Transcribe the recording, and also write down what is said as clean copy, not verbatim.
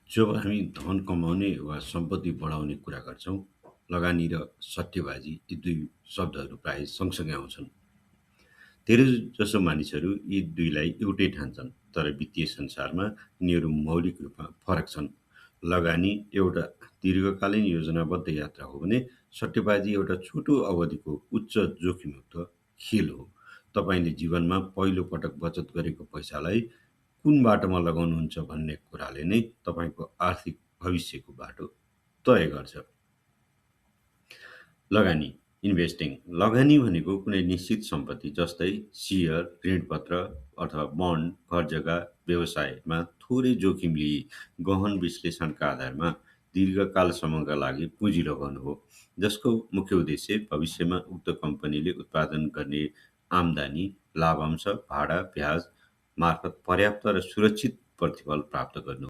जब हामी धन कमाउने वा सम्पत्ति बढाउने कुरा गर्छौँ, लगानी र सट्टेबाजी यी 2 शब्दहरू प्राय सँगसँगै आउँछन्। धेरैजसो मानिसहरू यी 2 लाई एउटै ठान्छन्, तर वित्तीय संसारमा यिनीहरू मौलिक रूपमा फरक छन्। लगानी एउटा दीर्घकालीन योजनाबद्ध यात्रा हो भने सट्टेबाजी एउटा छोटो अवधिको उच्च जोखिमयुक्त खेल हो। तपाईँले जीवनमा पहिलो पटक बचत गरेको पैसालाई कुन बाटोमा लगाउनुहुन्छ भन्ने कुराले नै तपाईँको आर्थिक भविष्यको बाटो तय गर्छ। लगानी इन्भेस्टिङ लगानी भनेको कुनै निश्चित सम्पत्ति जस्तै सियर, ऋणपत्र अथवा बन्ड, घरजग्गा, व्यवसायमा थोरै जोखिम लिई गहन विश्लेषणका आधारमा दीर्घकालसम्मका लागि पुँजी लगाउनु हो, जसको मुख्य उद्देश्य भविष्यमा उक्त कम्पनीले उत्पादन गर्ने आम्दानी, लाभांश, भाडा, ब्याज मार्फत पर्याप्त र सुरक्षित प्रतिफल प्राप्त गर्नु हो।